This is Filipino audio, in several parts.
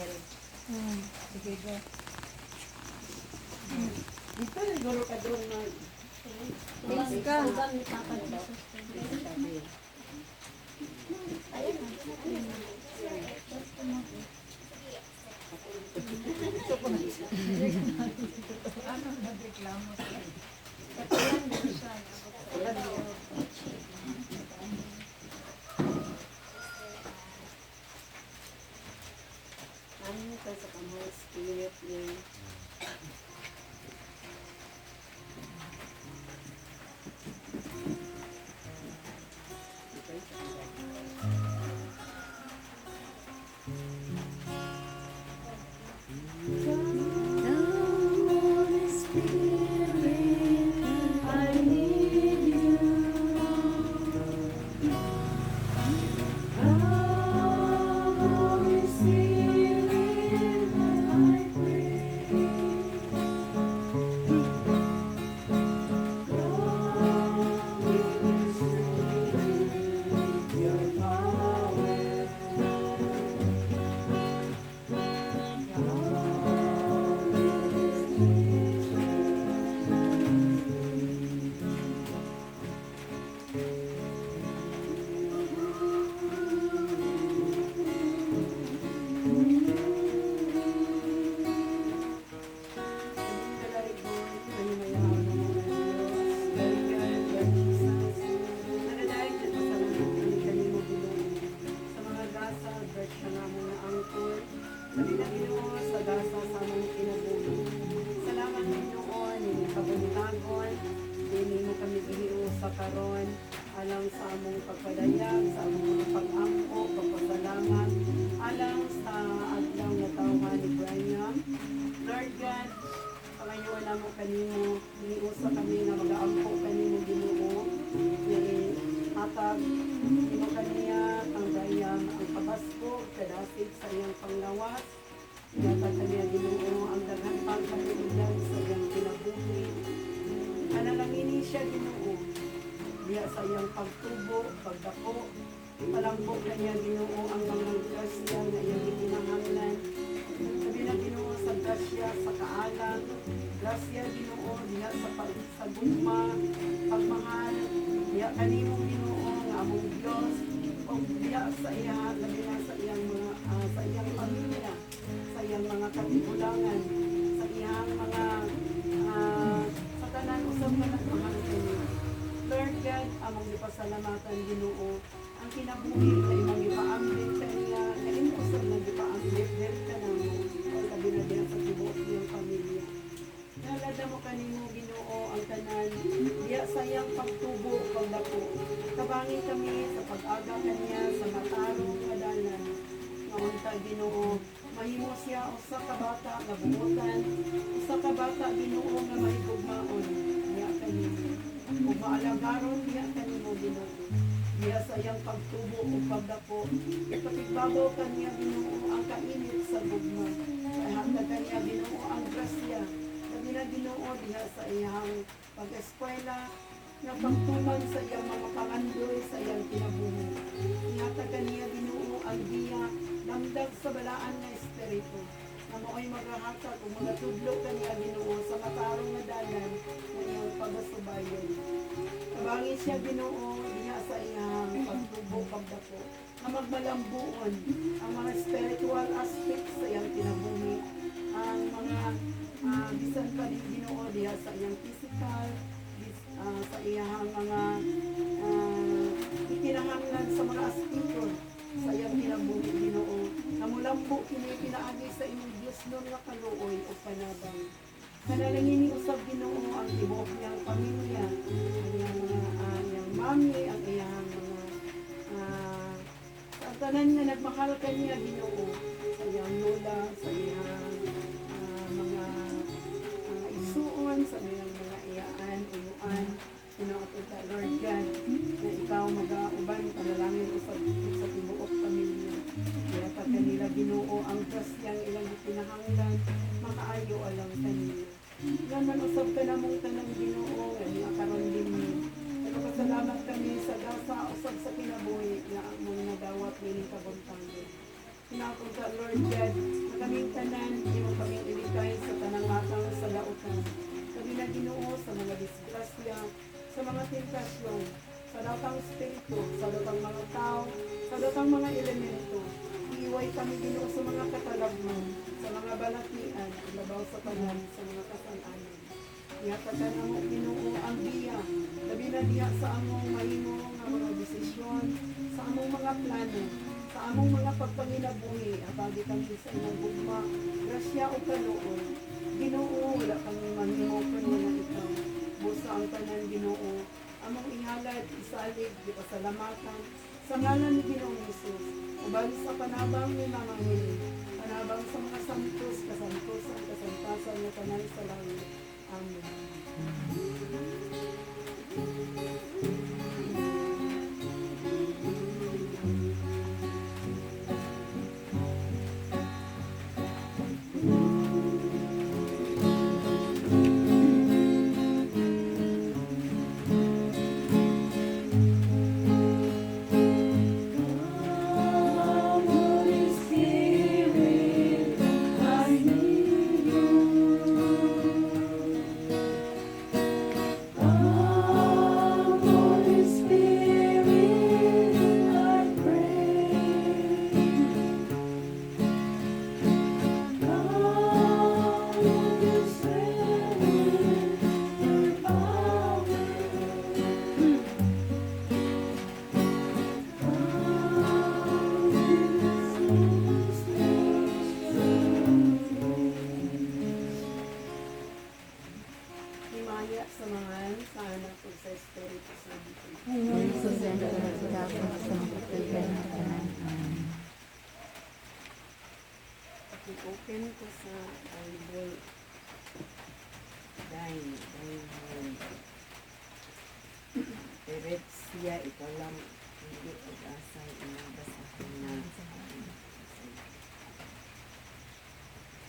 Mary. Sige, go. Dito siguro ka doon na Please ka. Ano nagreklamo siya? ano ka sa kamay spirit niya. karon alang sa among pagpadayag, sa among mga pag-ampo, pagpasalamat, alang sa adlaw nga tawhan ni Brian. Lord God, pangayoon namo kanimo, niusa kami nga mag-aampo kanimo Ginoo. Hatag imo kaniya ang Brian ang pabasko kadasig sa iyang panglawas. Hatag kaniya Ginoo ang daghan pang kahilingan sa iyang kinabuhi. Analangini siya Ginoo. Diya sa iyang pagtubo, pagdako, ipalambok na niya Ginoo ang mga grasya na iyang itinahanglan. Sabi na Ginoo sa grasya, sa kaalam, grasya Ginoo, diya sa gugma, pagmahal, diya kanimo Ginoo, nga among Diyos, o diya sa iya, sabi na sa iyang mga, sa iyang pamilya, sa iyang mga katigulangan, sa iyang mga, sa tanan usap na nagmahal kanimo. Lord God, among ipasalamatan Ginoo, ang kinabuhi na imong ipaamlit kaniya, na imong na ipaamlit, dahil ka na mo, ang kabinadyan sa tibuok niyang pamilya. Nalada mo kanimo Ginoo ang tanan, diya sayang pagtubo, pagdako. Kabangi kami sa pag-aga kaniya sa matarong kadalan. Naunta Ginoo, mahimo siya usa ka bata nga buotan, usa ka bata Ginoo nga mahigugmaon, diya kanimo. Kung maalagaron diya kanimo Ginoo, diya sa iyang pagtubo o pagdako, ipakigbabaw kaniya Ginoo ang kainit sa gugma. Kahanda kaniya Ginoo ang grasya, sabi na Ginoo diya sa iyang pag-eskwela, nga pagtuman sa iyang mga pangandoy sa iyang kinabuhi. Ingata kaniya Ginoo ang diya, damdag sa balaan nga espiritu, na mo'y maghahatag o mga tudlo kaniya Ginoo sa matarong nga dalan na iyang pagasubayan. Kabangi siya Ginoo diya sa iyang pagtubo, pagdako, na magmalambuon ang mga spiritual aspects sa iyang kinabuhi, ang mga bisan pa din Ginoo diya sa iyang physical, sa iyang mga itinahanglan sa mga aspecto sa iyang kinabuhi Ginoo, na mulambo kini pinaagi sa imong Dios nun nga kaluoy o panabang. Kanalangini usab Ginoo ang tibuok niyang pamilya, ang iyang mga iyang mami, ang iyang mga sa tanan nga nagmahal kaniya Ginoo, sa iyang lola, sa iyang mga isuon, sa iyang mga iyaan, uyuan, pinakatuta Lord God, na ikaw mag-auban, panalangin usab sa tibuok pamilya. Kaya pag kanila Ginoo ang grasyang ilang pinahanglan, makaayo alam kanila. Yan man usab ka na mong tanang Ginoo, nga karon din mo. Nagpasalamat kami sa gasa usab sa kinabuhi na among nagawat nining kabuntagan. Pinapunta Lord God, tanan, imo kaming ilikay sa tanang matang sa lautan. Kami na Ginoo sa mga disgrasya, sa mga tentasyon, sa datang spiritu, sa datang mga tao, sa datang mga elemento. Iiway kami Ginoo sa mga katalagman, sa mga balatian, labaw sa tanan, sa mga kasalanan. Ihatatan mo Ginoo ang biya, labi na diya sa among mahimo nga mga desisyon, sa among mga plano, sa among mga pagpanginabuhi, abagi kami sa imong gugma, grasya o kaluoy. Ginoo, wala kami mahimo kuno nga ikaw. Busa ang tanan Ginoo, among ihalad, isalig, di pasalamatan, sa ngalan ni Ginoong Hesus, ubali sa panabang ni Mama Mili, panabang sa mga santos, kasantosan, kasantasan ng tanan sa langit. Amen. Himaya sa mga sa anak ug sa Espiritu Santo. I-open ko sa Bible. Dine home. Direct siya, ikaw lang hindi pag-asay inabasahan na.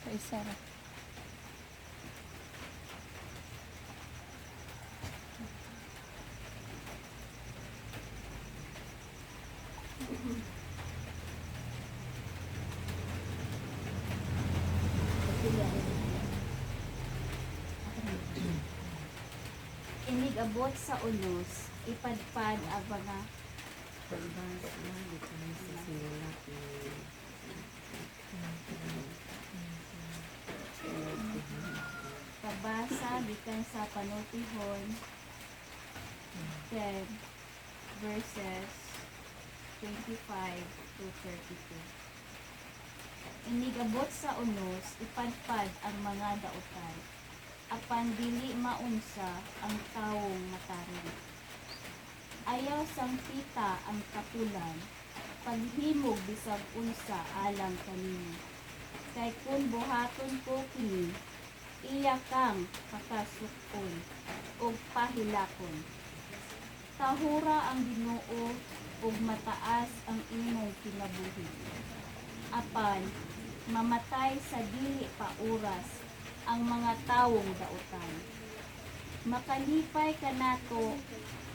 Kay Sarah. Inigabot sa unos, ipadpad ang mga Pagbasa dito sa sinula pabasa gikan sa panultihon 10 verses 25 to 32. Inigabot sa unos, ipadpad ang mga dautan, apan dili maunsa ang tawong mataron. Ayaw sang pita ang kapulan, paghimog bisag unsa alang kanimo. Kay kun buhaton ko kini, iya kang pakasukon ug pahilakon. Tahura ang Ginoo ug mataas ang imong kinabuhi. Apan mamatay sa dili pa oras ang mga tawong dautan. Makalipay kanato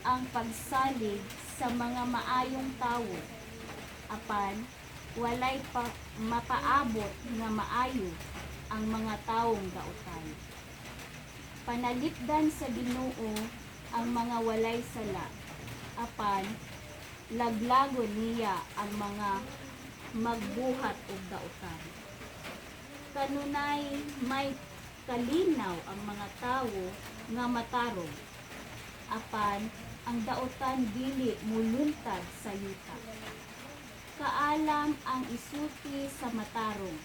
ang pagsalig sa mga maayong tawo. Apan walay pa mapaabot nga maayo ang mga tawong dautan. Panalipdan sa Ginoo ang mga walay sala. Apan laglagon niya ang mga magbuhat og dautan. Kanunay may kalinaw ang mga tawo nga matarong. Apan ang dautan dili muluntad sa yuta. Kaalam ang isuti sa matarong.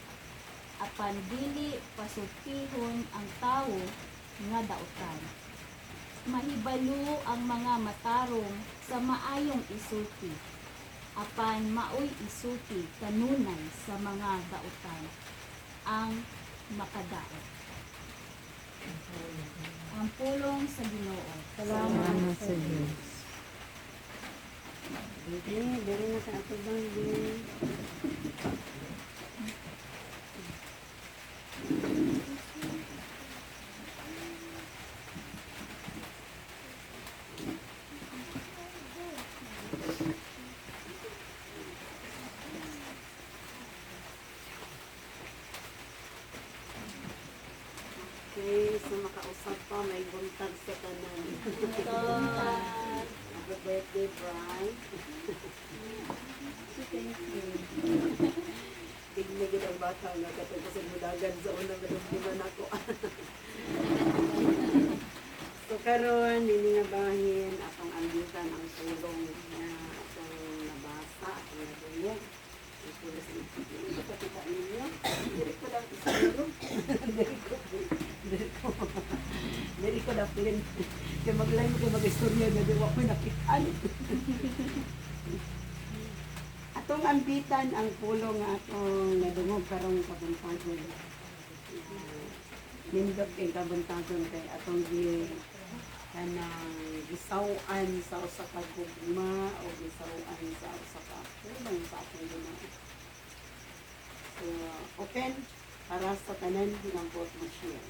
Apan dili pasultihon ang tawo nga dautan. Mahibalo ang mga matarong sa maayong isulti. Apan maoy isulti kanunay sa mga dautan ang makadaot. Ang pulong sa Ginoo. Salamat sa Diyos. Dili na sa ato bang Okay, so makausap pa, may buntag sa kanan. Happy birthday, Brian. Thank you. Tigligid ang bata nga katapos ang mudagan sa unang nadumduman ako. So karon dili nga bahin atong ambitan ang tulong na atong nabasa, atong nadungog. Ito na sa kapita ninyo. Dili ko lang isuro. Dili ko na pin. Kaya maglayo ko mag-istorya na di ko nakitaan. Atong ambitan ang pulong nga atong nadungog karong kabuntagon. Nindot kay kabuntagon kay atong kanang gisawan sa usa ka gugma o gisawan sa usa ka pulong sa atong Ginoo. So, open para sa tanan ng bot mo share.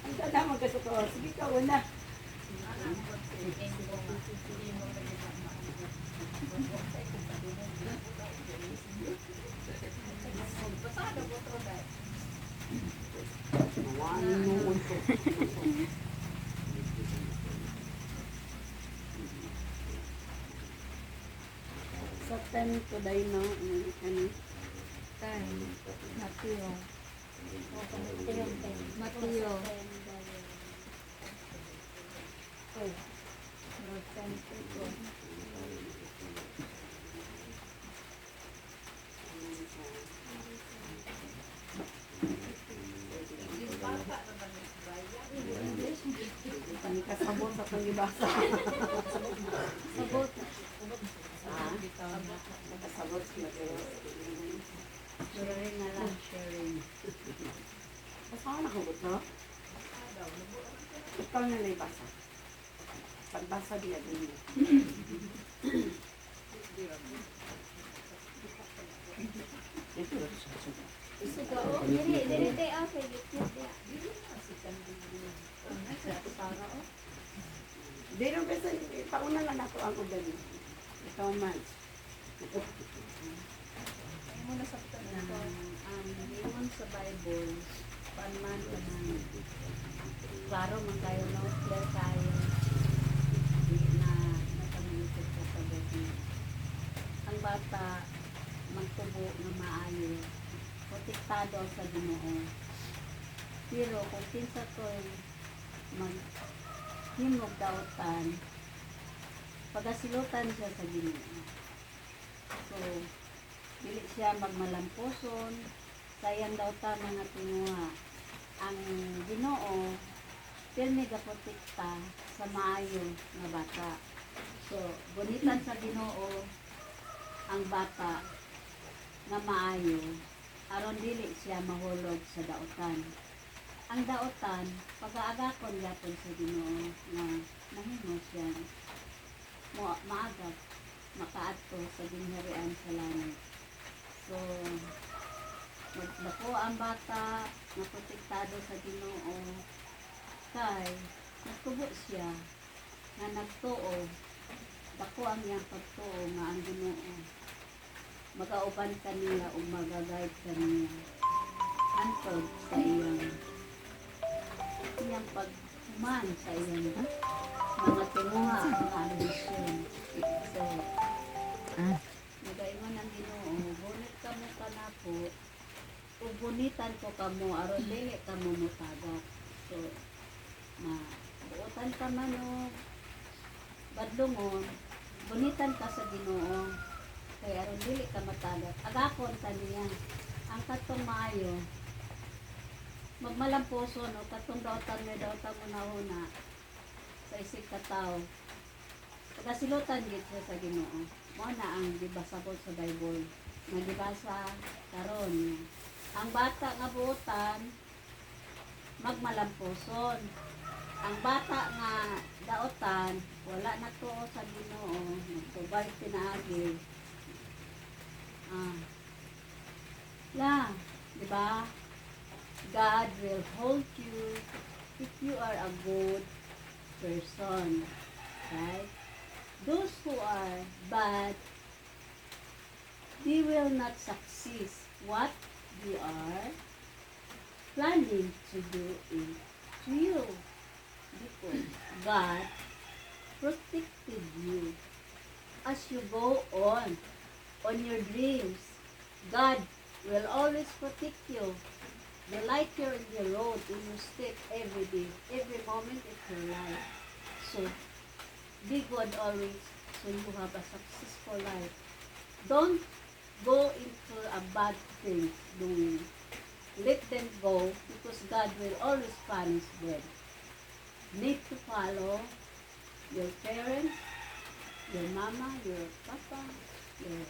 Ang tanda mo kasi ko. Sige ka, una. Sa 10 today, no? Time. Mateo. Mateo. Kasabot sa pangibasa. Sabot. Kasabot sila pero Sharing na lang. Sharing. Basta na ko to? Ikaw na lang basa. Pagbasa diya din. Isuga o. Dili tayo ako. Dito kasi pauna na nato ang ugali. Ikaw man. Muna sa ingon sa Bible, panman ka ng klaro man kayo, no? Clear kayo. Na nakamulit sa sabot niya. Ang bata, magtubo na maayo, protektado sa Ginoo. Pero kung kinsa ko maghimog daotan, pagasilutan siya sa Ginoo. So, dili siya magmalamposon, sayang daw ta mga tinguha. Ang Ginoo, pirmi gaprotekta sa maayo nga bata. So, bunitan sa Ginoo ang bata nga maayo, aron dili siya mahulog sa daotan. Ang daotan, pag-aagakon yapon sa Ginoo nga mahimo siya maagap, makaadto sa ginharian sa langit. So, magdako ang bata na protektado sa Ginoo kay nagtubo siya na nagtuo, dako ang iyang pagtuo nga ang Ginoo magauban kaniya o magaguide kaniya antod sa iyang paghuman sa iyang mga tinguha mga ambisyon. So, nagaingon ang Ginoo, bunit ka mo kanapo, ubunitan ko kamo, aron dili ka mo mutagat. So, buotan ka man o badlungon, bunitan ka sa Ginoo, kaya aron dili ka matagat. Agakon ka niya, ang katong maayo, magmalamposon o katong dautan mo na una sa isig ka tao. Pagkasilutan gid siya sa Ginoo. Mao na ang gibasabot sa Bible. Nga gibasa karon. Ang bata nga buotan magmalamposon. Ang bata nga daotan wala na to sa Ginoo. Nagtubay pinaagi. Di ba? God will hold you if you are a good person. Right? Those who are bad, they will not succeed what you are planning to do it to you. Because God protected you as you go on your dreams. God will always protect you. The light you're in the road, in your step every day, every moment of your life. So, be good always so you have a successful life. Don't go into a bad thing doing. Let them go because God will always punish them. Need to follow your parents, your mama, your papa, your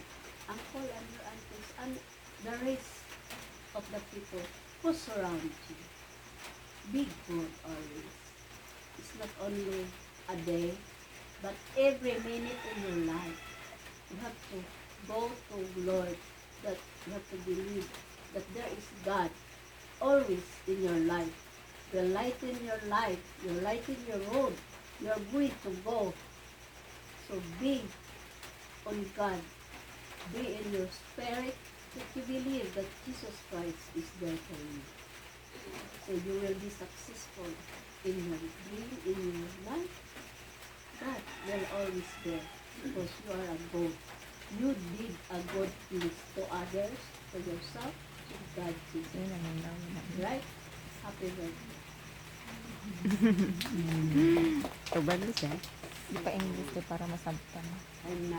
uncle and your aunties, and the rest of the people who surround you. Be good always. It's not only a day, but every minute in your life. You have to go to Lord, that you have to believe that there is God always in your life. The light in your life, your light in your road, you're going to go. So be on God. Be in your spirit that you believe that Jesus Christ is there for you. So you will be successful in your dream, in your life. God will always there because you are a good. You did a good things to others, to yourself, to God Jesus. Right? Happy birthday. Tubad siya. Di pa English to para masabtan. And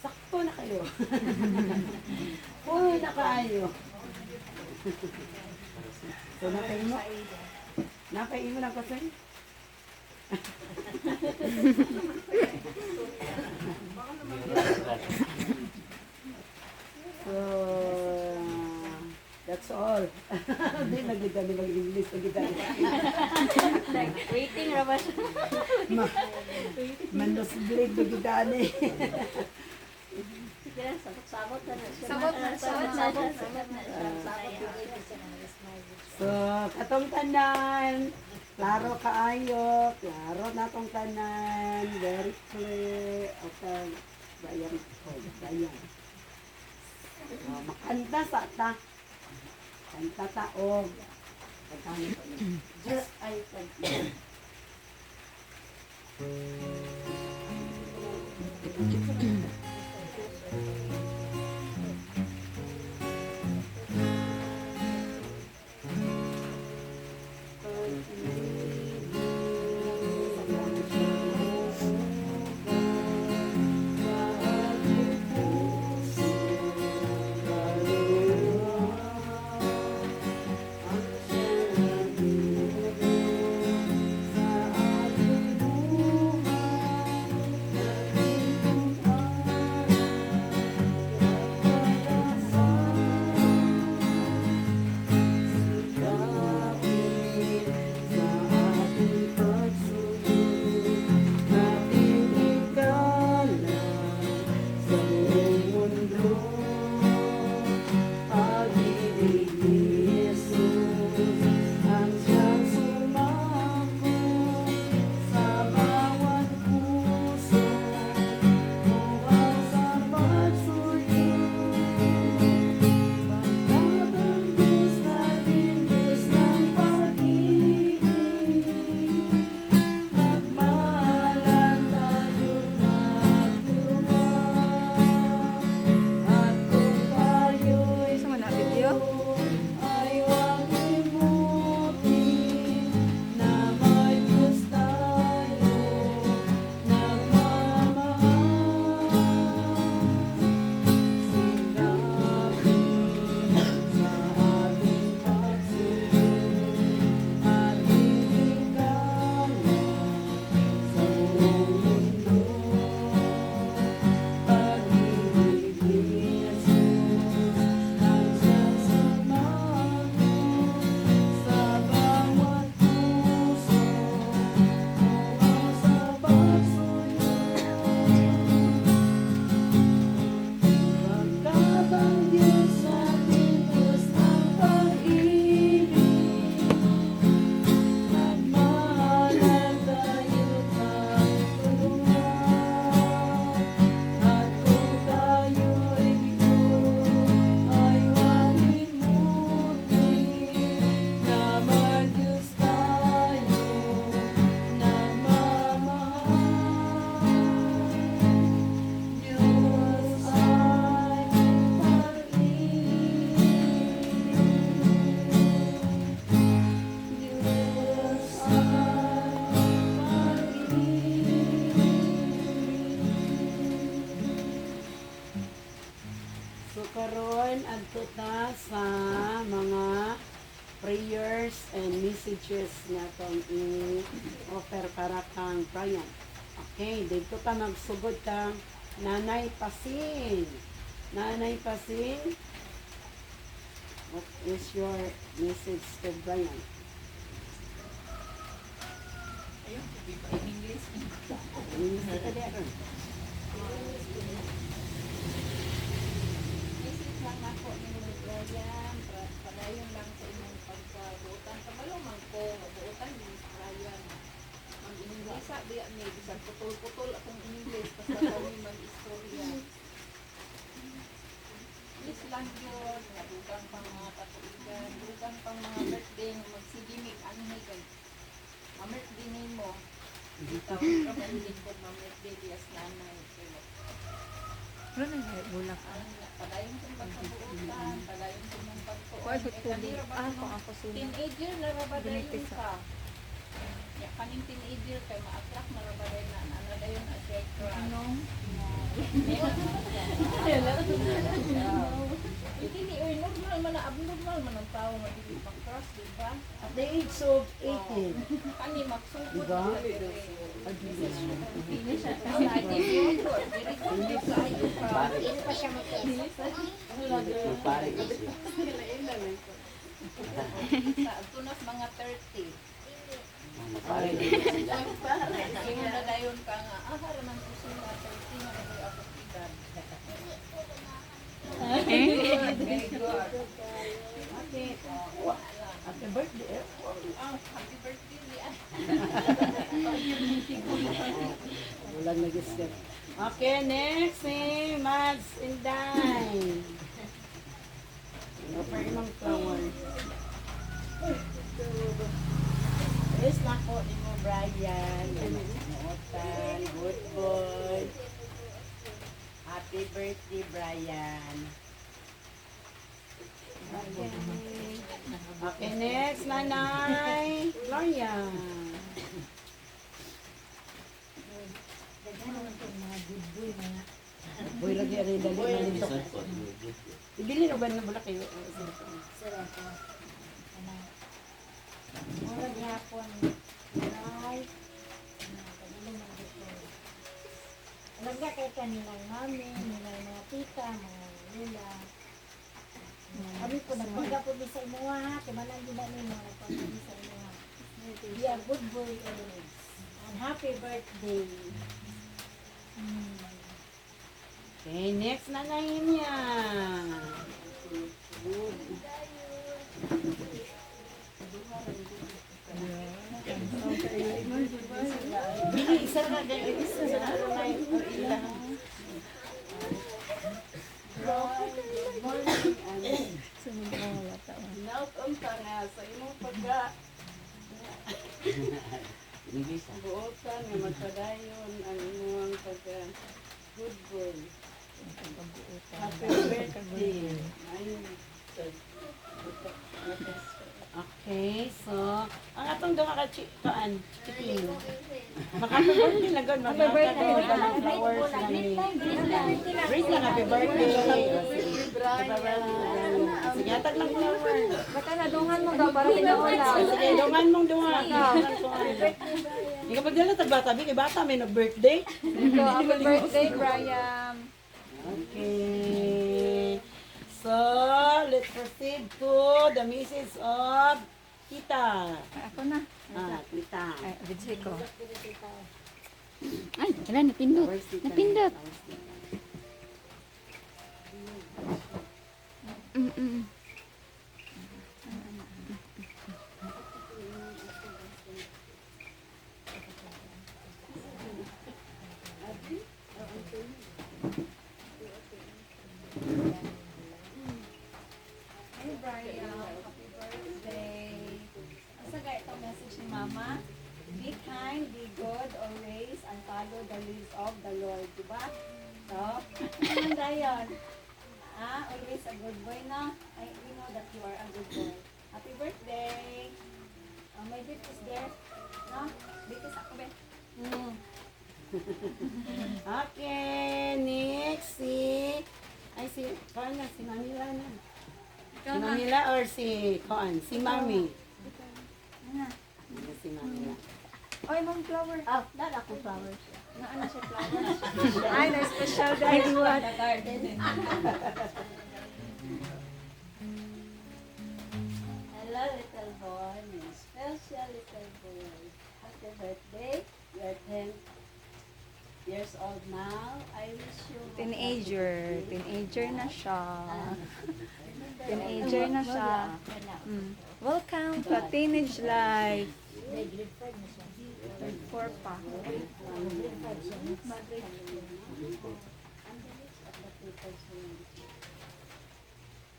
sakto na kayo. Puno na kayo. So, napain mo lang kasi. So, that's all. Hindi, nagigani mag-English, nagigani. Waiting ra ba siya? Mandos blade, nagigani. Sige, sabot-sabot na na siya. Sabot na, sabot na. Sabot na siya. So, katong tanan, klaro kaayo, klaro na tong tanan, very clear, okay, bayan ko, bayan. Makanta sa ta, kanta taog, just I can. sa mga prayers and messages na itong i-offer para kang Brian. Okay, dito ka magsugod kang Nanay Pasin. Nanay Pasin, what is your message to Brian? Ayun, di ba in English? Message ka din. Message lang ako ni Brian, padayon lang sa inyong pagkabuutan. Kabalo man ko, buutan ni Brian. Mag-English, di may bisag putol-putol akong English, basta kami mag-istorya. Please lang yun, nga dugang pang mga katuigan, dugang pang mga birthday, magsigimik, ano na yun. Ma-birthday mo, ikaw ka mahilig ko ma-birthday diyas nanay. Pero, Ano na nga, bulak. padayon kong pagkabuutan, padayon kong mong pagtuon. Kuha ko Eh, tubig. kanira ba Ah, nung kung ako sino. teenager na rabadayon Binitis ka. Ya, kaning teenager kay ma-attract na rabadayon na dayon at kay crush. Hindi ni oy normal man na abnormal man ang tao nga dili mag-crush, di ba? At the age of 18. Kani magsugod Diba? na dire. Hindi siya Ang ID mo, dili ko hindi sa ayo ka. Hindi pa siya mag-test. Sa tunas mga 30. Imo na dayon ka nga, ahara man ko sila 30 na may ako edad. Very good. Okay. Happy birthday. Oh, happy birthday, Lian. Walang nag-skip. Okay, next si Mads Inday. Offer imong flower. Is na ko ni mo Brian. Muotan, good boy. Happy birthday, Brian. Okay. Okay, next, Nanay. Gloria. Boy, lagi rin dali malito. Ibili na ba na bala kayo? Sila ko. Ano? Mura gihapon. Ay. Pagulong mga dito. Alam ka kay kanilang mami, nilang mga tita, mga lula. Kami po nagpagka po sa imuha ha. Timalang gila ni mga nagpagka sa imuha. Be a good boy always. And happy birthday. Okay, next, Nanay niya. Bili, isa na din. Isa na Nanay. Good morning. Sunod mo wala tao. Welcome ka nga sa imong pagka. Buotan nga magpadayon ang imong pagka good boy. Happy birthday. Okay, so ang atong duha ka kaan chicken. Happy birthday na gud mag happy birthday flowers na ni. Great na happy birthday. Sige, atag lang flower. Baka nadungan mo daw para pinaulam. Sige, dungan mong dunga. Hindi ka pagdala tag bata, kay bata may nag-birthday. Ito, happy birthday, Brian. Okay. So, let's proceed to the message of Tita. Ako na. Tita. Ay, video ko. Ay, wala, napindot. Where's Tita? Napindot. Where's Tita? Hey Brian, happy birthday. Asa ga itong message ni Mama? Be kind, be good, always, and follow the leads of the Lord. Diba? So, ano dayon? Always a good boy na. We know that you are a good boy. Happy birthday. My gift is there. No? Bitis ako ba? Okay, next si... Ay, si... Paano? Si Manila na. Si Mamila or si Koan? Si Mami. Si Mamila. Oy, mong flower. Ah, dala ko flowers. Naano siya flowers? Ay, na-special dahil what? The garden. Hello, little boy. My special little boy. Happy birthday. You're 10 years old now. I wish you... Teenager na siya. Teenager na siya. Welcome to a teenage life. Third 4 pa.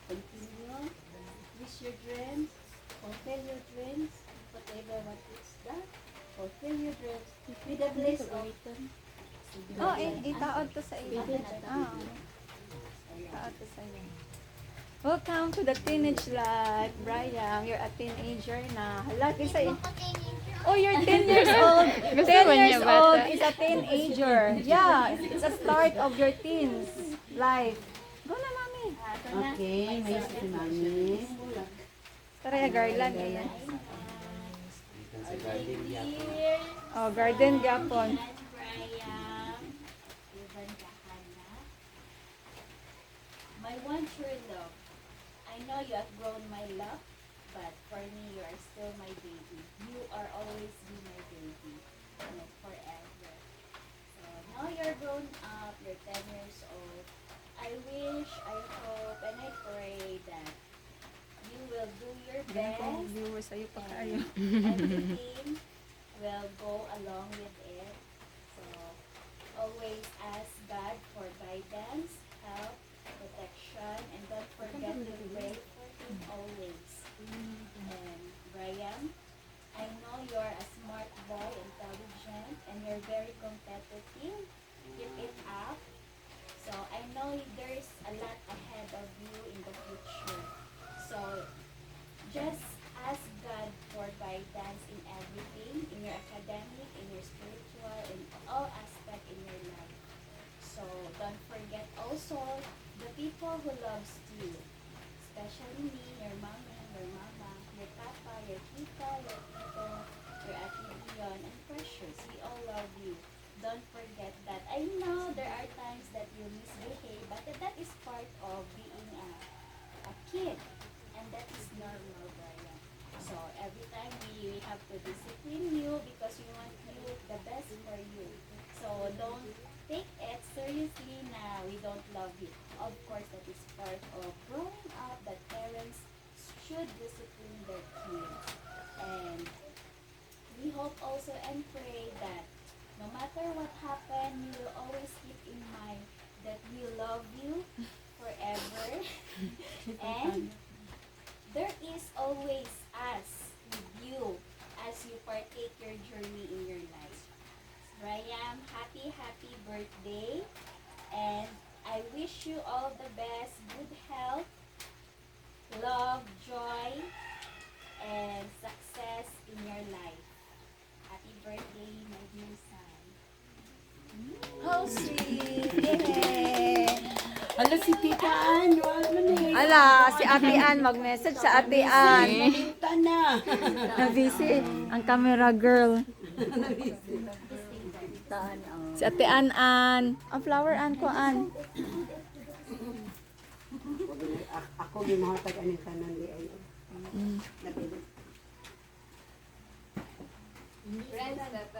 Continue. Wish your dreams. Fulfill your dreams. Whatever what is that. Fulfill your dreams. With the bliss of... Oh, itaod to sa iyo. Ah, itaod to sa iyo. Welcome to the teenage life, Brian. You're a teenager na. Hala, kisa Oh, you're 10 years old. 10 years old is a teenager. Yeah, it's a start of your teens life. Go na, mami. Okay, may si Mami. Tara, garland. Ayan. Dear Oh, garden gapon. Brian, Ivan Kahana, my one true love. I know you have grown my love, but for me, you are still my baby. You are always be my baby, like forever. So now you're grown up, you're 10 years old. I wish, I hope, and I pray that you will do your best. Viewers, sa'yo pa kayo. Everything will go along with it. So always ask God for guidance, help, protection, and don't forget to pray for Him always. And Brian, I know you're a smart boy, intelligent, and you're very competitive. Keep it up. So I know there's a lot ahead of you in the future. So just ask God for guidance in everything, in your academic, in your spiritual, in all aspects in your life. So don't forget also the people who loves you, especially me, your mommy, your mama, your papa, your tita, your tito, your ate Dion, and Precious. We all love you. Don't forget that. I know there are times that you misbehave, but that is part of being a kid, and that is normal, Brian. So every time we have to discipline you because we want you the best for you. So don't take it seriously na we don't love you. Of course, that is part of growing up, that parents should discipline their kids. And we hope also and pray that no matter what happened, you will always keep in mind that we love you forever. And there is always us with you as you partake your journey in your life. Brian, happy birthday. And I wish you all the best, good health, love, joy, and success in your life. Happy birthday, my dear son. How sweet. Yay. Hala, si Tita Ann. Wala mo na eh. Ala, si Ate Ann, mag-message sa Ate Ann. Nalinta na. Na-busy ang camera girl. Si Ate Ann. Ang flower Ann ko, Ann. Ako gimahatag anong tanan di ay. Nabili. Friends that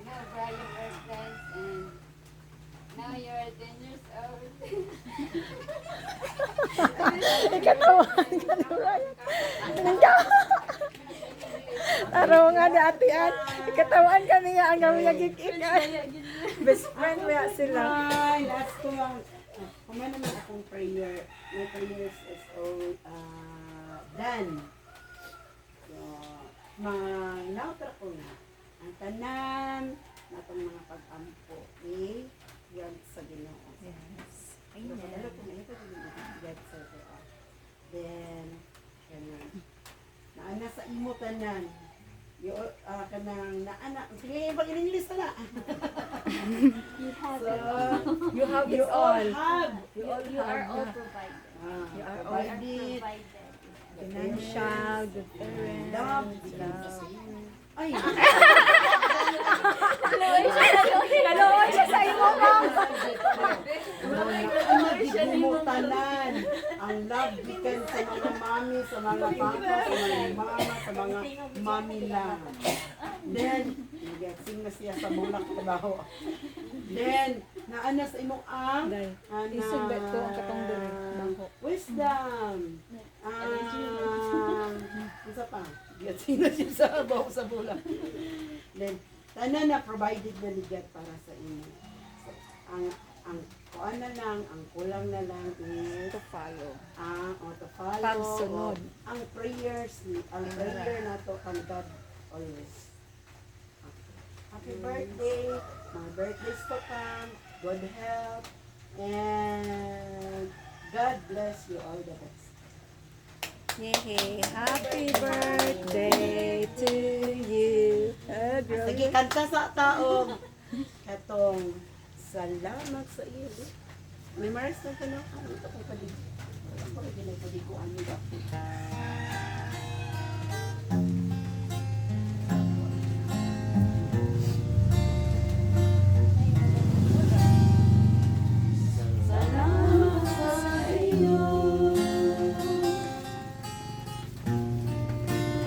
Brian were friends and now you're 10 years old. Ikatawan ka na, Brian. Araw nga ni Ate Ann. Ikatawan ka niya. Ang gawin niya gikikan. Best friend mo sila. Ay, last ko ang kumain naman akong prayer. My prayers is all done. So, nautra ko na. Ang tanan, natong mga pag-ampo. Eh, yan sa Ginoo. Yes. Amen. God sa Ginoo. Then, kanang naana sa imo tanan. Yo kanang naana sige pag in English na. You have So, You have you it all all. have. you are all provided. You are all provided. Provided. financial, good parents, Love. love. Ay, Kaloy siya sa imo, ma'am. nagigumutanan ang love gikan sa mga mami, sa mga papa, sa mga mama, sa mga mami lang. Then, sing na siya sa bulak trabaho. Then, naana sa imong ang Dahil, isog ba ito ang katong dere? Bangko. wisdom. Isa pa. Sing na siya sa baho sa bulak. Then, tanan na provided na ni God para sa inyo. So, ang kuan na lang, ang kulang na lang is To follow. to follow. Pagsunod. Ang prayer na to kang God always. Happy birthday. Mga birthdays to come. Good health. And God bless you all the best. Yay! Happy birthday to you. Sige, kanta sa taong katong salamat sa iyo. May maras na tanong. Ito kong padigo. Wala ko rin pinagpadiguan nila. Salamat sa iyo,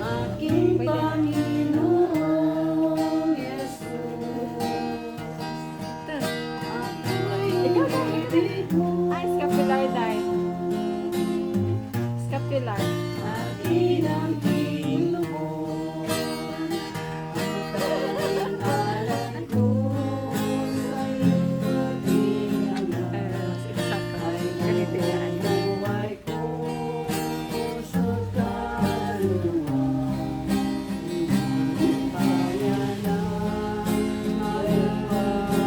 aking Panginoong Yesus. Ikaw na. Ay, scapular dahil. Scapular. Akin ang Panginoon, ang pangalan ko sa iyo tinanggap. Exacto. Ganito yan. Buhay ko, puso't kaluluwa, kaya na maipagtanong,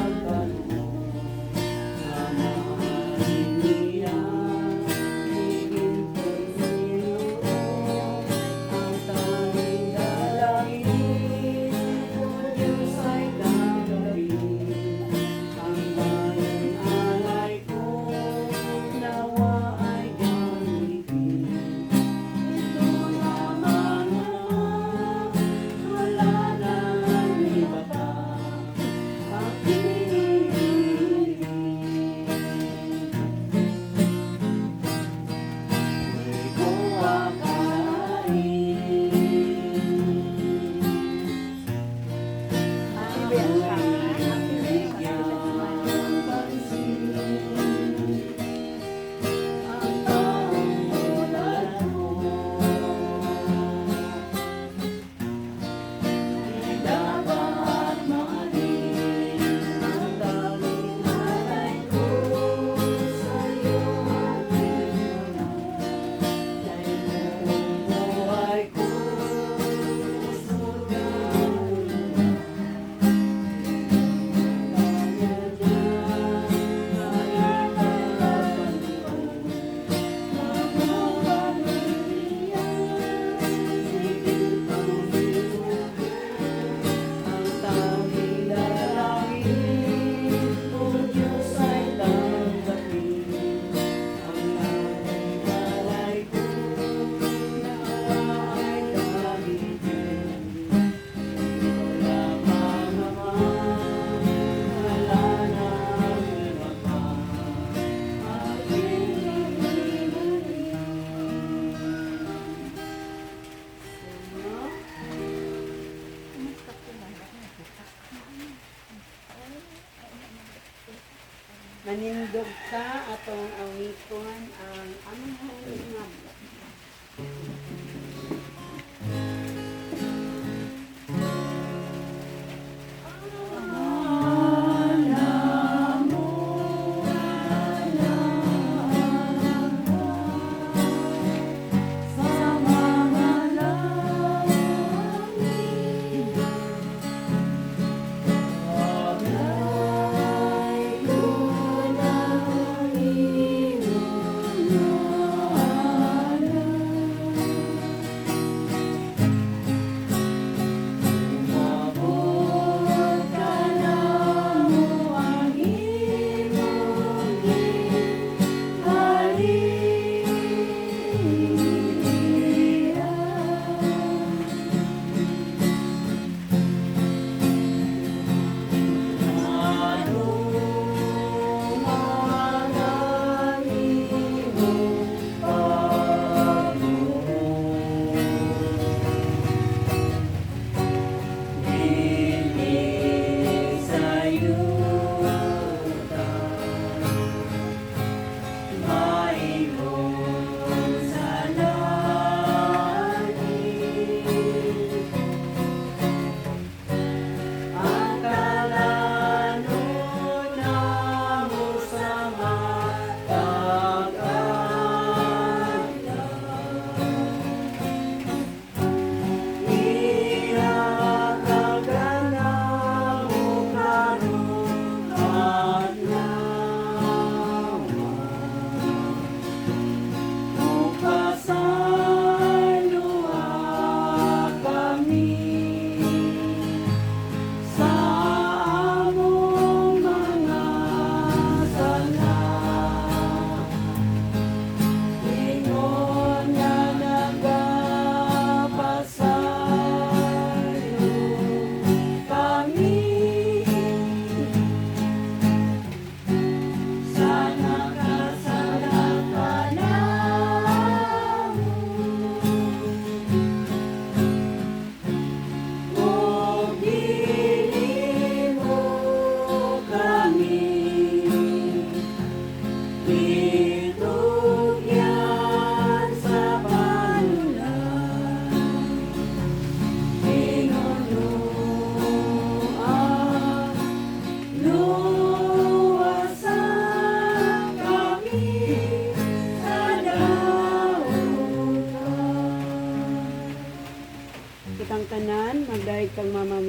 na mahalin niya, higit Panginoon, ang tanging dalangin ko, Diyos ay tanggapin. Ang bayang alay ko, nawa ay gamitin. Ito lamang wala nang iba pa, aking ibig. Di ko akalain. Manindog ka atong awiton ang among hangad.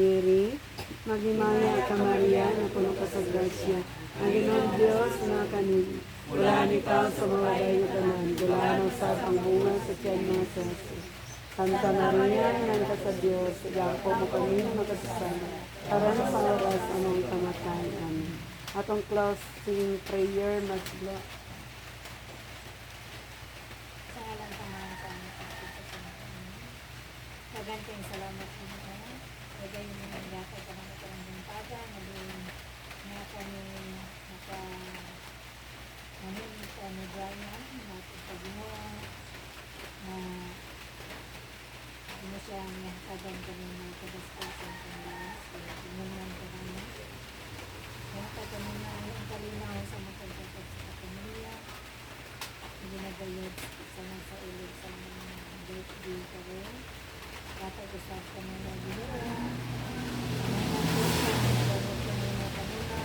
Mary. Magimaya ka Maria, na puno ka sa grasya. Ang Ginoong Diyos na kanin. Wala ikaw sa mga dayo tanan. Wala sa ang bunga sa tiyan mo sa Jesus. Santa Maria, nan ka sa Diyos. Ilang po mo kami makasasama. Para na sa oras anong kamatay. Amen. Atong closing prayer, magla. Sa ngalan ng mga Kaganting salamat po mo. Lagay mo ng yakay ka naman ka ng buntaga. Naging nga kami namin sa Negrania. Napagpagino na ano siya nga kagan kami ng kagaspasan kami. So, ginunan ka kami. Kaya kami na ang kalinaw sa magkagagad sa pamilya. Ginagayod sa nasa ulit sa mga birthday ka rin. Dapat usap kami na ginoo. Nagagod kami na kanila.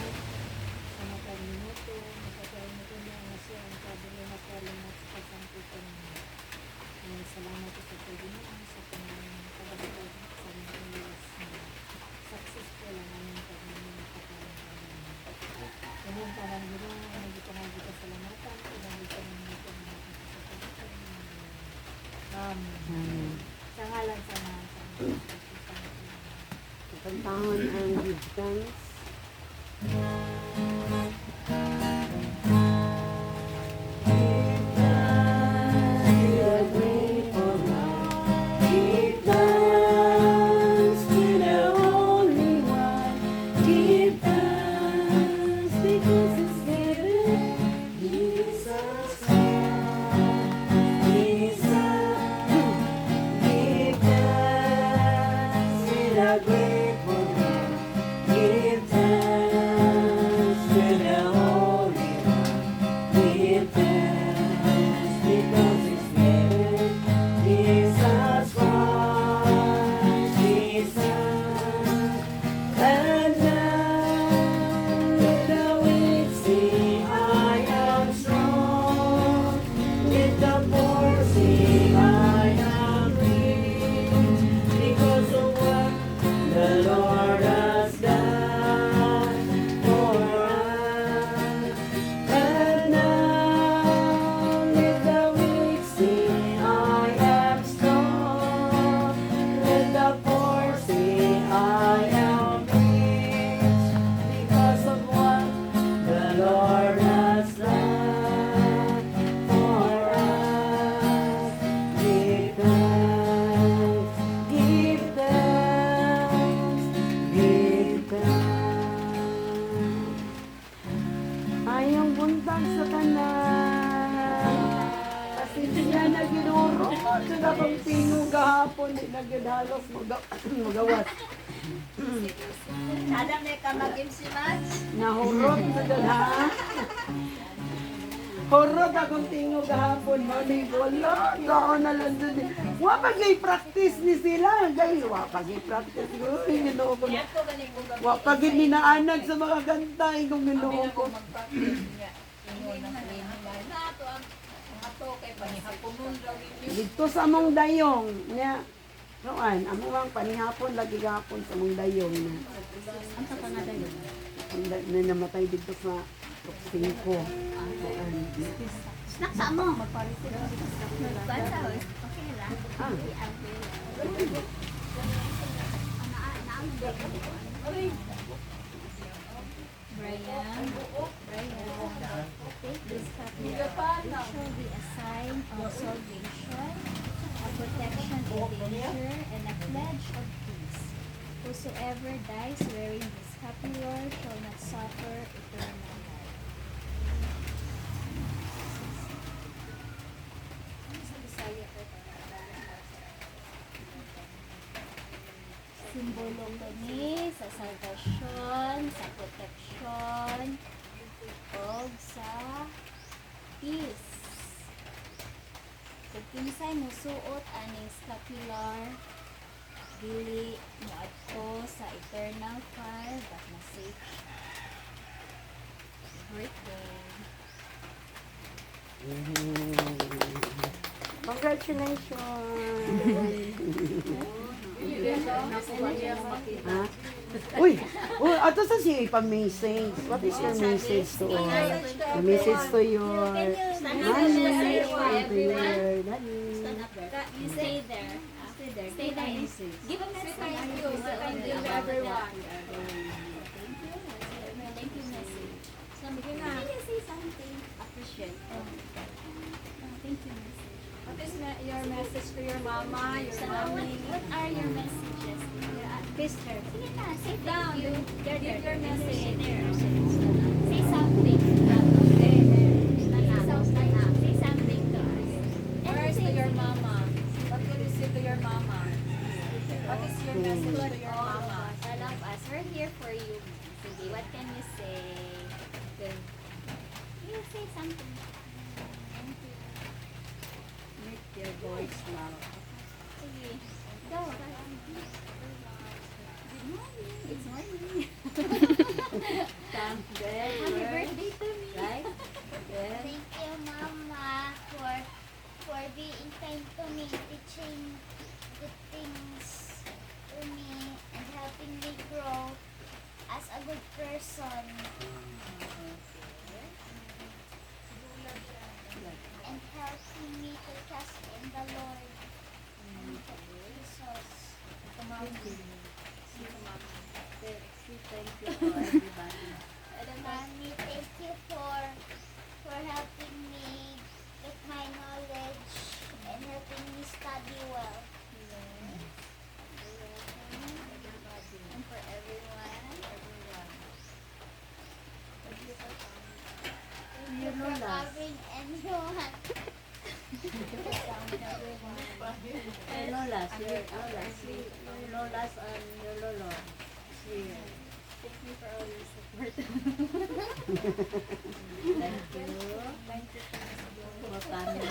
Sa makalimuto. Makakalimuto niya nga siya ang kabili na kalimot sa kasamputan niya. Salamat sa pagginoo sa pagkakagod sa mga oras na successful ang aming pagmamahal sa kalimbalan. Ganyan ka lang ginoo. Nagipangagi ka salamatan. Pinagay ka ng mga pagmamahal sa pagkakagod. Amen. Sa ngalan sa mga Kantahan ang give thanks. Ayong buntag sa tanan. Kasi siya nagiduro. Sila kang pino gahapon. Di nagidhalos magawas. Alam na ka mag-imsimas? Nahurot sa dala. Horot akong tingo gahapon. Mali, wala. Gawin na lang dun. Wa pag-i-practice ni sila. Gay, wa pag-i-practice. Uy, ginoo ko. Wa pag-i-minaanag sa mga gantay kung ginoo ko. Dito sa among dayong niya. Noan, among panihapon lagi gahapon sa among dayong na. Ang sa panadayon. Na namatay dito sa 5. Snack sa mo. Ah, Brian, take this copy. It shall be a sign of salvation, a protection in danger, and a pledge of peace. Whosoever dies wearing this scapular shall not suffer eternal life. Simbolo ko ni sa salvation, sa protection, o sa peace. Kung kinsay musuot aning scapular, dili mo adto sa eternal fire, but na safe siya. Birthday. congratulations! Ha? Uy, ato sa siya ipa-message. What is your message to all? The message to your nanny, to your daddy. You stay there. Stay there. Stay there. Give a message. Thank you. Thank you to everyone. Thank you, message. Can you say something? Appreciate. Thank you, message. What is your message to your mama, your So, mommy? what are your messages? Sister. Sige na, sit down. Give your message. Say something. Say something to us. First to your mama. What will you say to your mama? What is your message to your mama? All of us, we're here for you. Sige, what can you say? Good. You say something. Thank you. Make your voice loud. Sige. Go. Good morning. It's morning. Happy birthday to me. Right? Yes. Thank you, Mama, for being kind to me, teaching good things to me, and helping me grow as a good person. And helping me to trust in the Lord. And Jesus. Thank you for everybody. Mommy, thank you for helping me get my knowledge and helping me study well. And for everyone. Thank you for covering everyone. Your lolas and your lolo. Here. Thank you for all your support. Thank you. Thank you for family.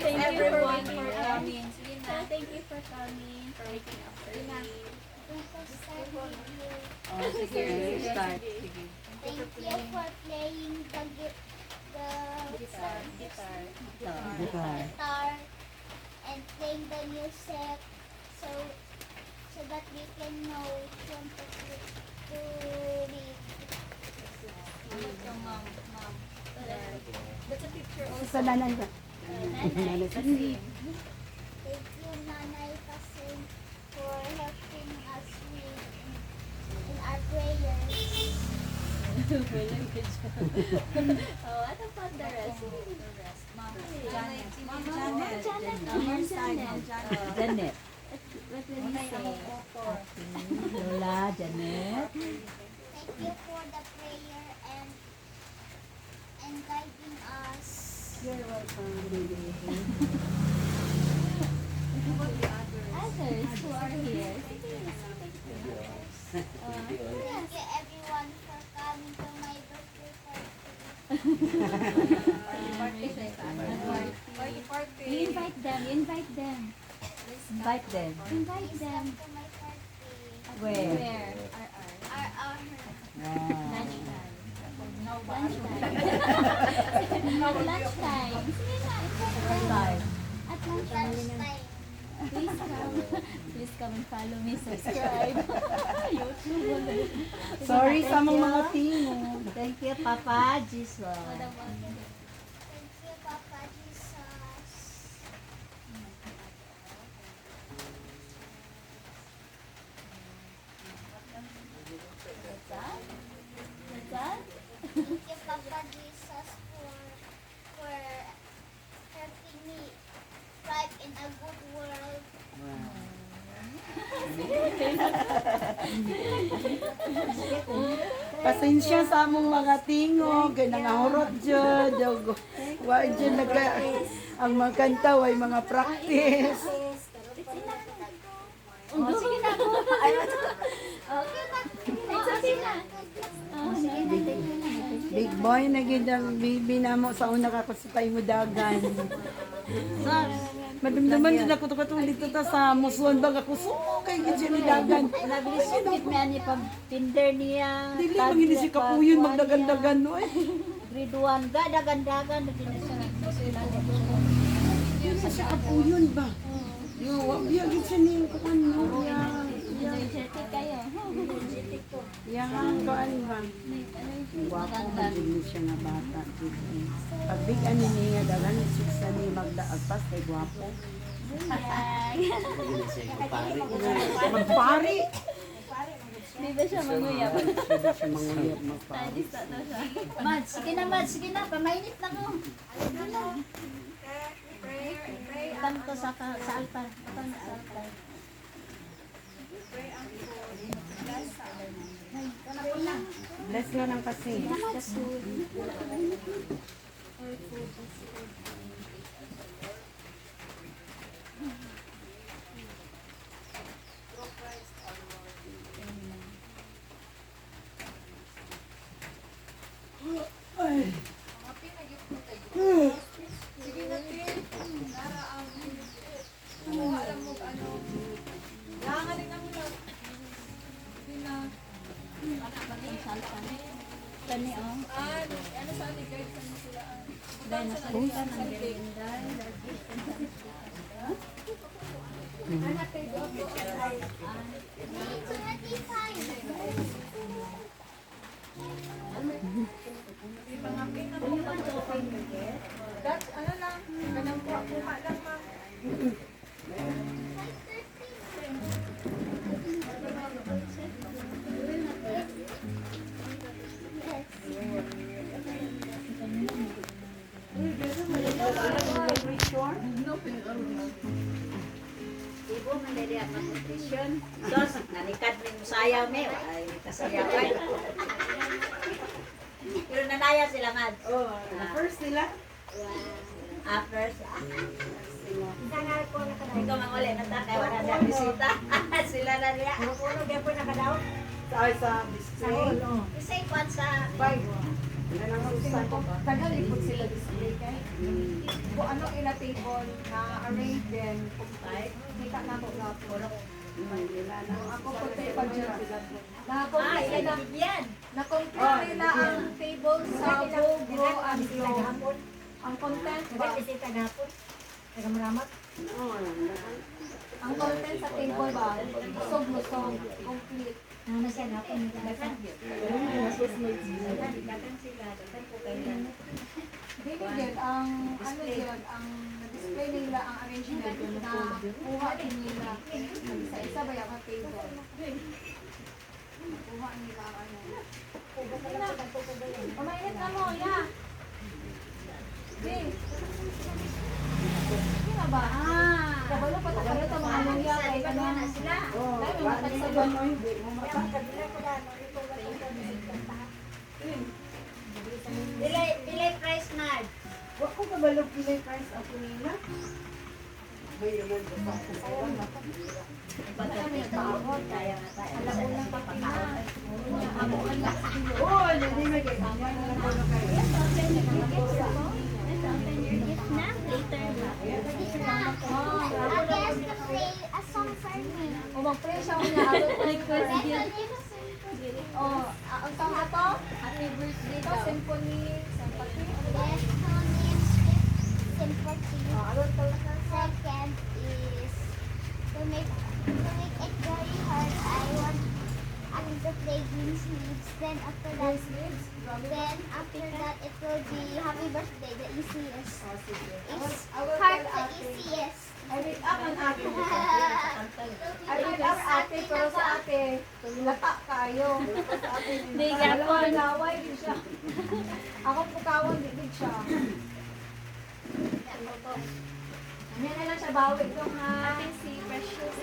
Thanks everyone for coming. Sige na. Thank you for coming, for waking up early. Oh, sige, start. Thank you for playing the Guitar. guitar and playing the music so that we can know which one to read. Mom. That's a picture also. Sa nanay ba? Nanay, kasi. Thank you, Nanay Kasim, for helping us read in our prayers. Oh, what about the rest? Mom. Janet. Janet. Janet. What will you say? Lola, Janet. Thank you for the prayer and guiding us. You're welcome, baby. Others who are here. Thank you everyone for coming to my birthday party. You invite them. Invite them. Invite them. Invite Please them. come to my party. Where? Where? Our Ah. Lunchtime. Lunchtime. Sige na, invite them. Live. At lunchtime. lunchtime. Please come. Please come and follow me. Subscribe. YouTube. Sorry sa mga timo. Thank you, Papa Jesus. Thank you, Papa Jesus. What's that? Thank you, Papa Jesus, for helping me thrive in a good world. Pasensya sa among mga tingog, kay nangahurot dyan. Wa dyan ang mga kanta, way mga practice. Oh, sige na. Okay na. Sige na. Oh, sige na. Big boy na gid ang bibi namo sa una ka kusupay mo dagan. Sa madumduman din ako to dito ta sa musuan bang ako sumo kay gid siya ni dagan. Nabilis yung gitna niya pag tinder niya. Dili man gid si kapuyon magdagan-dagan no eh. grade 1. Dagan-dagan na din siya. Sa apuyon ba? Yo, wag biya gid siya ning kuan no. Energetic kayo. Yang kuan ba? Guwapo man din siya nga bata. Pag big ani niya dagan sa ni magdaagpas kay guwapo. Magpari. Di ba siya manguyap? Hindi siya manguyap magpari. Mads, sige na Mads, sige na. Pamainit na ko. Itan ko sa altar. Itan sa altar. Bless nga ng kasi. Kani oh. Dahil nasa litan ang gerinday. Ano lang, kanang kuha lang ma. Ibu mandiri apa nutrition. Sos, nanikat rin sayaw me. Ay, kasayawan. Pero nanaya sila Mad. Oh, first nila. First. Ikaw mang uli, natakay, wala siya bisita. Sila na niya. Sa display. Isay kwan sa... Tagalipod sila display kay. Kung ano ila table na arrange din, kita na ko na puro. Ako po tayo pag na-complete nila, yan. na-complete nila ang table sa Google and Chrome. Ang content ba? Ang content sa table ba? Lusog-lusog, complete. Bibigyan ang ano yun, ang display nila ang arrangement na kuha din nila isa-isa ba yung table. Kuha nila ang ano. Pamainit na mo, ya. Ding. Hindi na ba? Kabalo pa tayo ito mga luya kay ano. Dahil may matagsagon. Delay price Mad. Wa ko kabalog pilay price ako nila. Bayaman ko pa ako sa wala. Kaya nga tayo. Alaunang pakina. Abuan lang sa iyo. Oh, hindi may kailangan na lang ko kayo. Gift na, later na. Gift na. Ate has to play a song for me. O mag-pray siya niya. Request gift. Oh, ang song na to? Happy birthday to, symphony, sympathy. Yes, Tony and sympathy. Second is to make it very hard. I want to play green sleeves. Then after that, it will be happy birthday. The easiest. It's heart the easiest. I read up on ate. I read up ate, pero sa ate, lata kayo. Sa ate, Di gapon. Laway din siya. Ako pukawan din siya. Yan na lang siya bawi itong ating si Precious.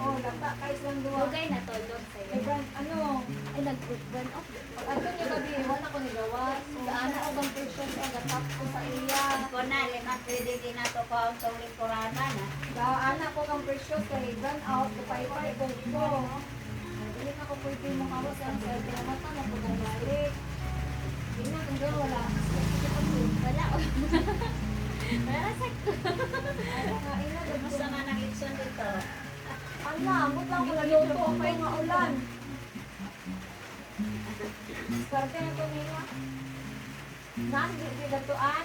Oh, lata kayo silang duwa. Bugay na to doon sa'yo. Eh, ano? Ay, nag-burn off. Pag ato niya gabi, wala ko nigawa. Gaana ko bang Precious ay gatap ko sa iya. Ko na, lima pwede din na to ko ang tuling kurana na. Gaana ko kang Precious kay run out, kapay-pay ko ko. Hindi na ko pwede makawas ang swerte na mata na po kong balik. Hindi na kung gano'n wala. Wala. Wala sakto. Ano nga, ina, Gusto nga ng leksyon dito. ano, amot lang ko naluto ang may nga ulan. Swerte na to nila. Nang di datuan.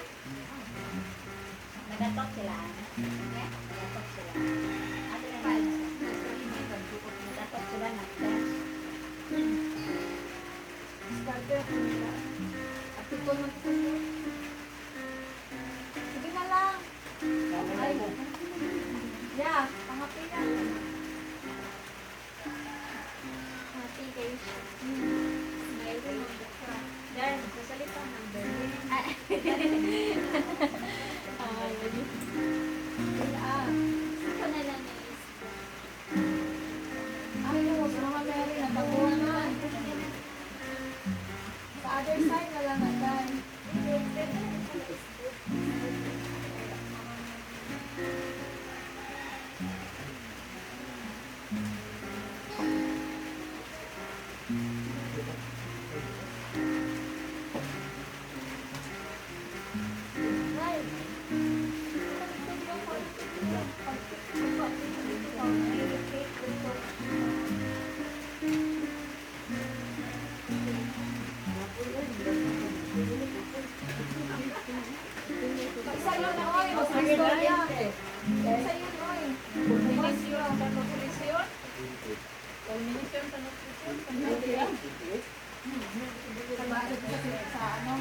Nagatok sila. Nagatok sila. Ano na ba? Nagatok sila na. Starter ko nila. At ito man ko sa'yo. Sige na lang. Ay. Yeah, pangapilan. Happy kayo siya. Smile ko ng buka. Yan, sasalita ng Berlin. Ito na lang is. Ayos, mga Mary, natabuhan na. Sa other side na lang natin. Isa yun na, oy. Mas istorya. Isa yun, oy. Mas yun. Sa ano,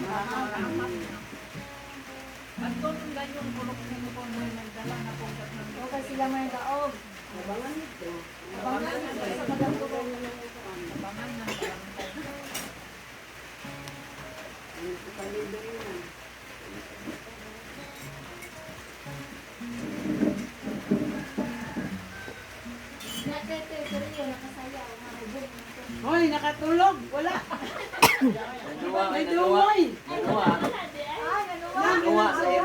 okay sila may daog. Abangan nito. Abangan nito sa magandang Ang palido yun. Nakete, pero yun, nakasayaw. Mahubog. Hoy, nakatulog. Wala. May dumoy. Ah, nanuwa sa iyo.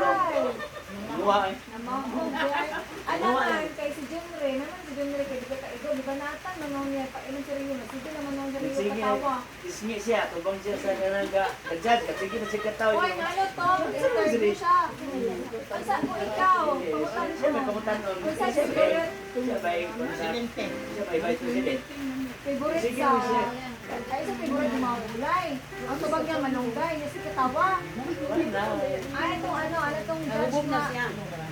Alam man, kay si Jumre, naman si Jumre, kay di ka kaigo, di ba natan, manaw niya, pailan siya rin yun, sige naman nung siya rin yung katawa. Ismi siya, tubang siya sa kanang kajad, sige na siya kataw. Hoy, ano to, interview siya. Ang saan mo ikaw? Pamutan Siya mo. may kamutan nun. Kung saan si favorite, Siya ba yung siya ba yung vice president? favorite Sige, sa, siya. ay sa favorite ng mga gulay. Ang tubag niya manunggay, niya si katawa. Wala. Ano tong judge na,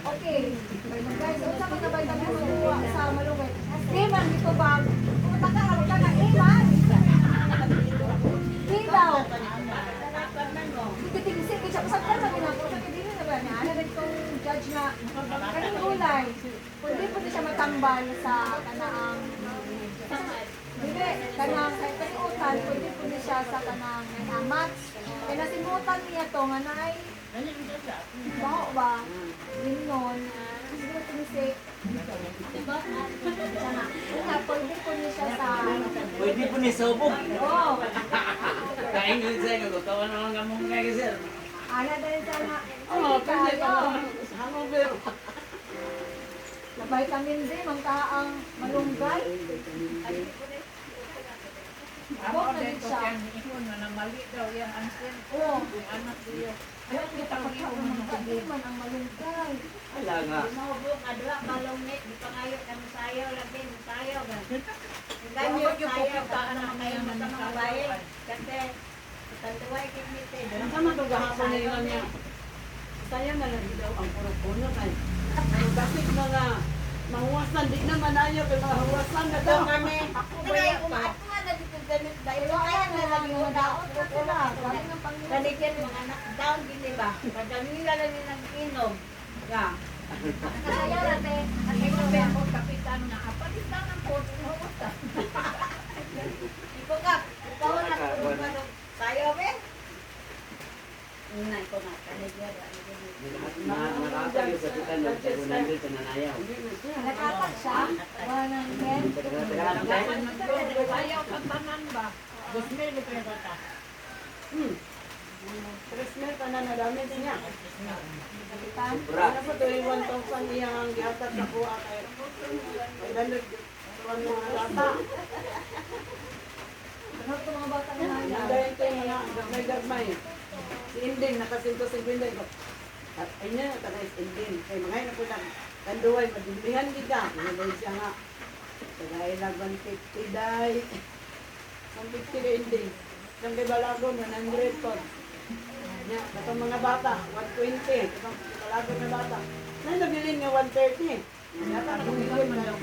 okay, manunggay, so sa mga nabay kami maluwa sa malunggay. Di man, dito ba, pumunta ka, kapag ka na, man. Di daw. Tigitig-isig, siya, pasagtan sa ginagawa, sa kidili na ba niya, ano itong judge na, kaning gulay, kundi po siya matambal sa kanaang, hindi, kanang sa kaniutan, pwede po siya sa kanang amat. Kaya nasimutan niya to, nga na ay, baho ba? Linon, siguro tumisik. Una, pwede po niya siya sa, Pwede po ni Sobog. oh, Kain yun sa inyo, tawa naman ka mong kaya sir. ana dahil sa na, Oh, pwede ka. Hangover. na vitamin D, mangkaang malunggay. Abot na din siya. Oo. Ayaw kita pagkaon ng kaiman ang malunggay. Wala nga. Mahubog, adwa, malungit. Di pa kayo, kami sayaw, lagi, sayaw. Ang Dami yung sayaw, baka naman kayo sa mga bayan. Kasi, tanduay kimite. Ang sama to gahapon na yun niya. Sayang na lang daw ang puro-puno kay. Ang bakit mga mahuwasan, di naman ayaw kay mahuwasan na daw. Kaya umaatuan na dito ganit dahil kaya na lang yung daon ko sila. Kaligyan mga anak daon gini ba? Kadami nila lang yung inom. Ya. Kasayaw natin. Ikaw ka, ikaw na sayo be. Unay ko na kaligyan. Nakakagay sa tutan ng 700 sa nanayaw. Nakatak siya. Wala nang head. Christmas ka na na-damage niya. Kapitan. Ano pa to yung 1,000 iyang ang gihatag sa kuha kay. Ay dalag. Tuwan mga lata. Ano ito mga bata na naya? Nandayin ko yung mga gagmay-gagmay. Si Inding, nakasinto si Inding. Ay niya, taga is Inding. Kay mga na po lang. Kanduay, madimlihan kita. Pinagay siya nga. Tagay lang 150 day. 150 kay Inding. Isang kay Balagon, 100 po. Nya, katong mga bata, 120. Katong kalagod na bata. Na nabilin nga 130. Yata na kumilon man daw.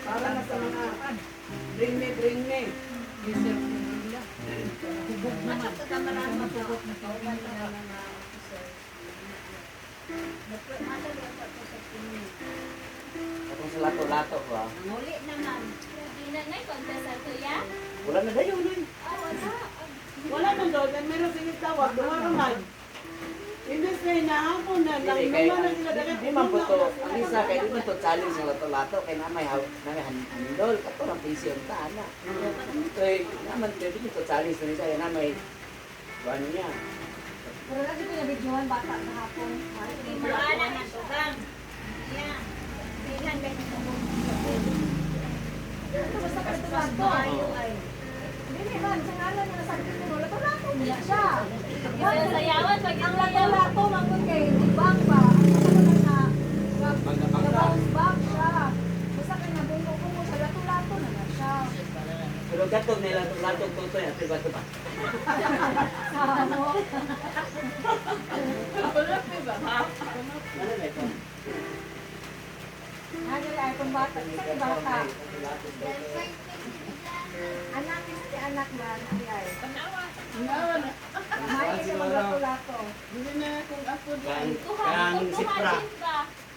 Para na sa mga bring me. Katong sa lato-lato ba? Muli naman. Hindi na ngay contest ato ya. Wala na dayon eh. Wala. Wala man daw, then meron sige tawag, dumaro man. Imbes na hinahapon na, Dili nang kay naman na sila dagat. di man po to. Ang isa kay di man to challenge ng lato-lato kay namay handol kato lang pisyon ta ana. Kay naman di to challenge ni saya namay kuan niya. Pero lagi ko yung videoan bata sa hapon. Wala na tugang. Yeah. Tingnan ba ito mo? Basta ka ito lang to. Hindi man, sa ngalan niya nasabi ko, lato-lato niya siya. Sayawan pag Ang lato-lato, mangkot kay Ibang ba? Ang sa na bounce back siya. Basta kay nabungo ko mo sa lato-lato na na siya. Pero katong nila lato tutoy at iba to ba. Sa ano? Ano na ito? Ano ay kung bata, isa kay bata. Anak si anak na ay. May isa mag lato-lato. Hindi na kung ako Kang sipra.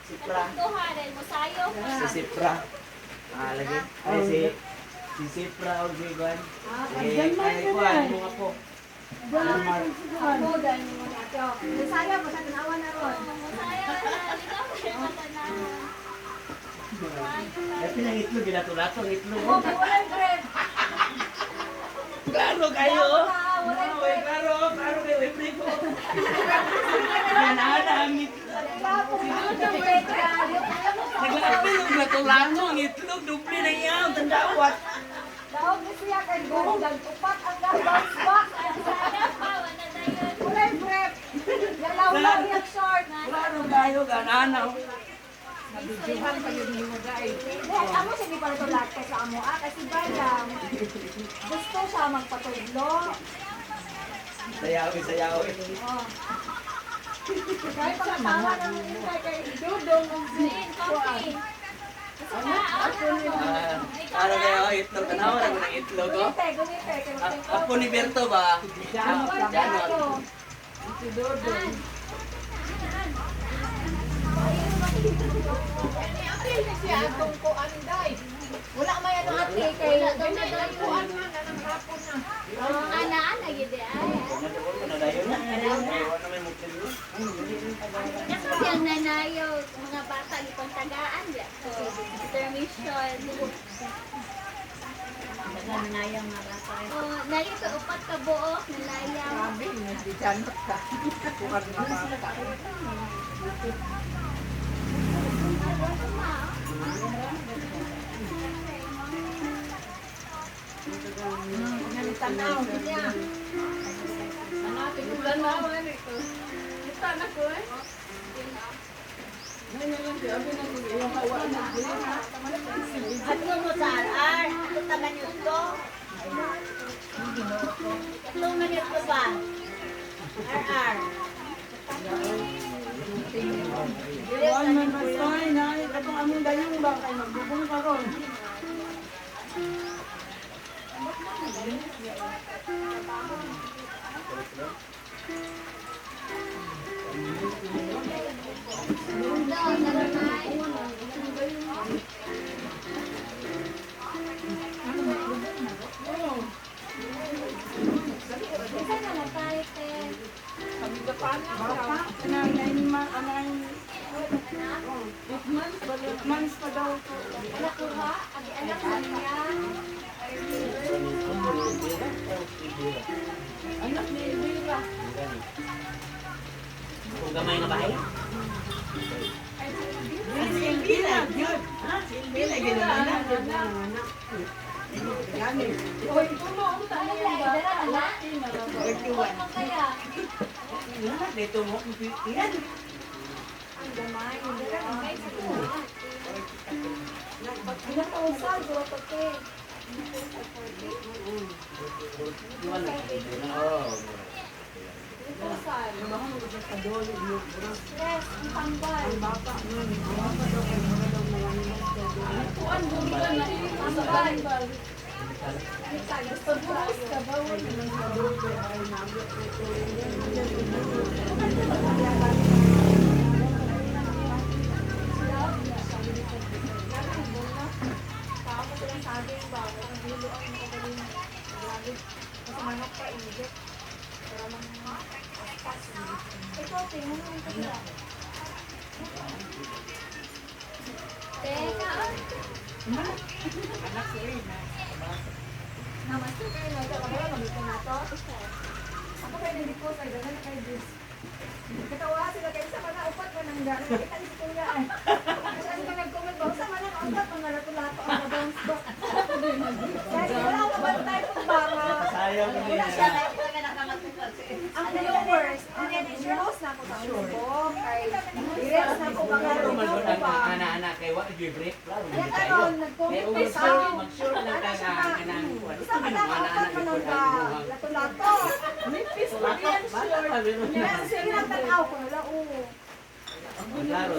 Sipra. Tuhanan mo sayo ka. Si Sipra. Ah, lagi. Ay si Sipra o si Gwan. Ay kuan mo ako. Ako dahil mo na ito. Saya mo sa tanawa na ron. Sayo na litaw kay matanaw. Dati nang itlog ginato-lato ang itlog. Oh, walay bread. Klaro kayo. Walay Oy, bread. klaro kayo webri ko. Yan ana ang itlog. Naglaapil ang lato-lato ang itlog dupli na iyaw tandawat. Daog ni siya kay Gordon. Upat ang bounce back. Walay bread. Yalaw-law yung short. Klaro kayo gananaw. nabidyohan pa yun ni mo guys. Dahil amo siya di pala ito lahat kay sa amo. Kasi Brian, gusto siya magpatudlo. Sayawi. Oh. Kaya pagkatawa ng kay Dudong ng Coffee. Klaro kayo itlog tanawa na ng itlog oh. Gumite. Apo ni Berto ba? Janot. Si Dodong. Wala may ano ate kay Ana gid ay. Yang nanayo mga bata gipang tagaan ya. So, permission. Nayang nga bata. Oh, nalito upat ka buo, nalayang. Sabi, nagdijanot ka. Kuhan na ba? tanaw niya. Hanapin ko lang naman ito. Kita na ko eh. Ngayon lang siya, abin ako yung hawa na. Ano mo sa RR? Ito taman yun to? Tatlong na yun to ba? RR. Kuhan man masoy na. Itong aming dayong ba kay magbubong karon. Bata, 9 months pa daw. Anak ko ha? Anak sa niya. Anak ni Elvira. Kung gamay nga bahay. Si Elvira, good. Si Elvira, ginawa na. Gani. Uy, tulong tayo yung bata. Laki na lang. Kaya, Lahat dito mo. Yan. ang gamay. Ilang taon sa dua pati. Iwan na. Oo. Ipusan. Baka magkakadol, yung Yes, ang tambal. ang bata nun. Ang bata daw kay mga daw nanganginig sa doon. Kuan mo ba na tambal? Gusto buhos ka ba? Tama silang saging ba? Ang hilo ang magaling. Grabe. Kasi manok pa inigit. Pero lang aspas. Ito, tingnan mo ito sila. Teka. Namaste kayo na. Kaya mag-ito na to. Ako kayo hindi po. Kaya gano'n na kayo dis. Katawa sila kayo sa mga upat ko nang gano'n. Nakita ni Kuya ay. Siya sila nag-comment ba? Sa mga upat mga lato-lato ang mabounce ba? Kasi wala ako bantay kung baka. Sayang Wala niya. siya na ang viewers, ang editions na ako sa subok, ay direct na ako mga Pero review man ko ba. anak-anak kay wa gyud break lang Kaya kayo. karon, Kaya nag-comment ug pa sa mag-sure lang ka nga kanang kuan. isa ka na upat ka nung lato-lato. Nipis mo yan, sure. Kaya sige lang tanaw ko nila, oo. Klaro.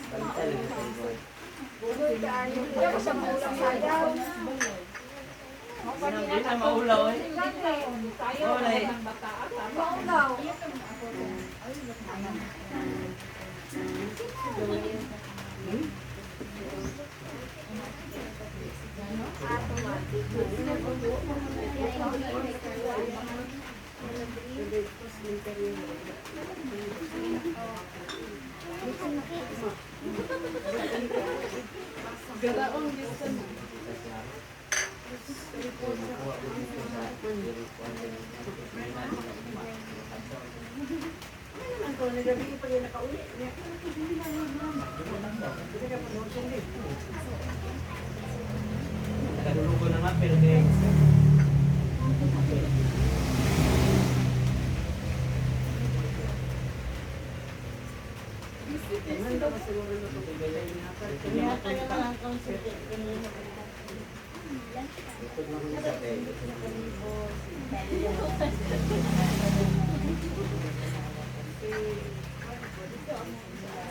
Balitan lang kayo. Bugoy ka ayo. Kaya ko siya maulang sayaw. Hindi na maulaw eh. Tayo, Oray. maulaw. Kadulugo na nga pero kay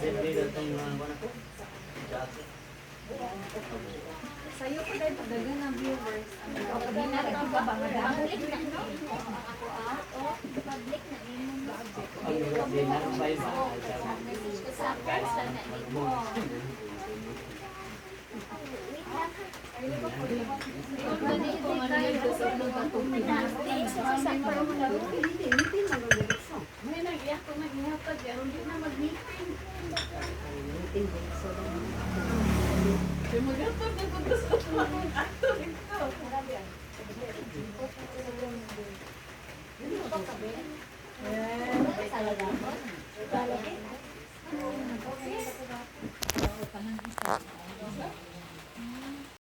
Siyempre datong mga kuan ako. Sa'yo ko dahil padagan ng viewers. Pag hinarap ka ba nga dahil? Public na yun. Ang mga dinarapay ba? Message ko sa post na ito. May nag-iyak ko nag-ihatag. Pero hindi na mag-meeting. Mag-ihatag na ko sa mga actor ito. Talaga?